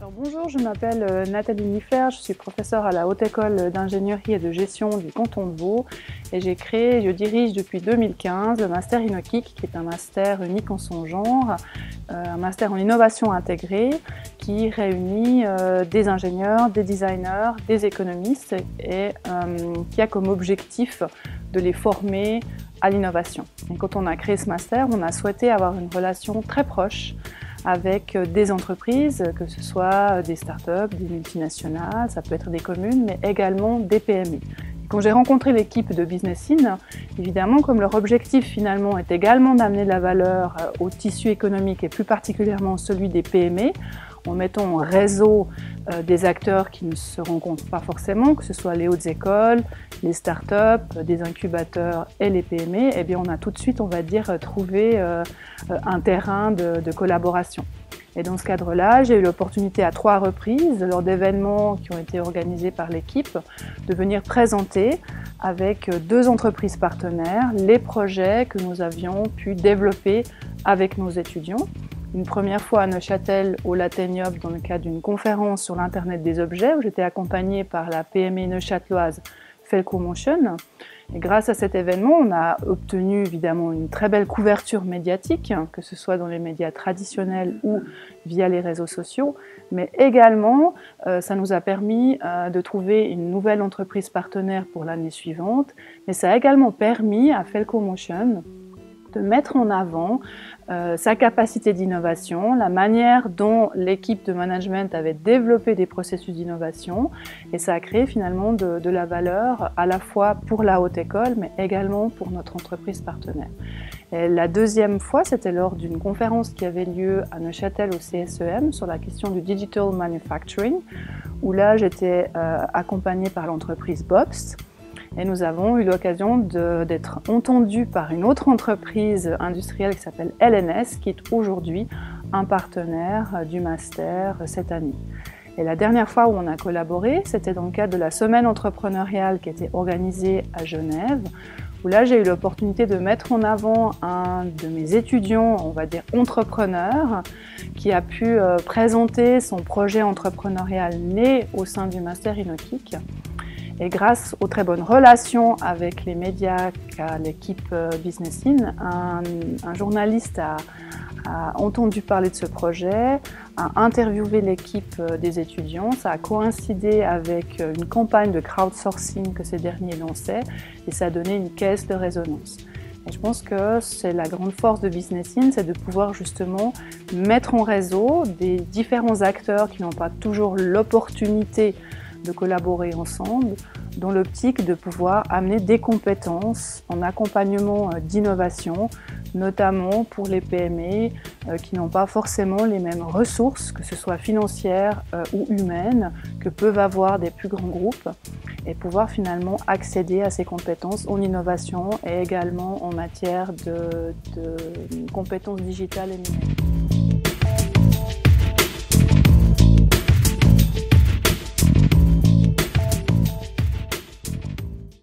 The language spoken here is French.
Alors bonjour, je m'appelle Nathalie Niffler, je suis professeure à la Haute École d'ingénierie et de gestion du canton de Vaud et je dirige depuis 2015 le master InnoKick, qui est un master unique en son genre, un master en innovation intégrée qui réunit des ingénieurs, des designers, des économistes et qui a comme objectif de les former à l'innovation. Et quand on a créé ce master, on a souhaité avoir une relation très proche avec des entreprises, que ce soit des startups, des multinationales, ça peut être des communes, mais également des PME. Quand j'ai rencontré l'équipe de Business In, évidemment, comme leur objectif finalement est également d'amener de la valeur au tissu économique et plus particulièrement celui des PME, en mettant en réseau des acteurs qui ne se rencontrent pas forcément, que ce soit les hautes écoles, les startups, des incubateurs et les PME, eh bien on a tout de suite, on va dire, trouvé un terrain de collaboration. Et dans ce cadre-là, j'ai eu l'opportunité à 3 reprises, lors d'événements qui ont été organisés par l'équipe, de venir présenter avec 2 entreprises partenaires les projets que nous avions pu développer avec nos étudiants. Une première fois à Neuchâtel, au Laténium, dans le cadre d'une conférence sur l'Internet des objets, où j'étais accompagnée par la PME neuchâteloise Felco Motion. Et grâce à cet événement, on a obtenu évidemment une très belle couverture médiatique, que ce soit dans les médias traditionnels ou via les réseaux sociaux, mais également ça nous a permis de trouver une nouvelle entreprise partenaire pour l'année suivante, mais ça a également permis à Felco Motion de mettre en avant sa capacité d'innovation, la manière dont l'équipe de management avait développé des processus d'innovation, et ça a créé finalement de la valeur à la fois pour la haute école mais également pour notre entreprise partenaire. Et la deuxième fois, c'était lors d'une conférence qui avait lieu à Neuchâtel au CSEM sur la question du digital manufacturing, où là j'étais accompagnée par l'entreprise Bobst. Et nous avons eu l'occasion d'être entendus par une autre entreprise industrielle qui s'appelle LNS, qui est aujourd'hui un partenaire du master cette année. Et la dernière fois où on a collaboré, c'était dans le cadre de la semaine entrepreneuriale qui était organisée à Genève, où là j'ai eu l'opportunité de mettre en avant un de mes étudiants, on va dire entrepreneur, qui a pu présenter son projet entrepreneurial né au sein du master InnoKick. Et grâce aux très bonnes relations avec les médias qu'a l'équipe Business In, un journaliste a entendu parler de ce projet, a interviewé l'équipe des étudiants. Ça a coïncidé avec une campagne de crowdsourcing que ces derniers lançaient et ça a donné une caisse de résonance. Et je pense que c'est la grande force de Business In, c'est de pouvoir justement mettre en réseau des différents acteurs qui n'ont pas toujours l'opportunité de collaborer ensemble dans l'optique de pouvoir amener des compétences en accompagnement d'innovation, notamment pour les PME qui n'ont pas forcément les mêmes ressources, que ce soit financières ou humaines, que peuvent avoir des plus grands groupes, et pouvoir finalement accéder à ces compétences en innovation et également en matière de compétences digitales et numériques.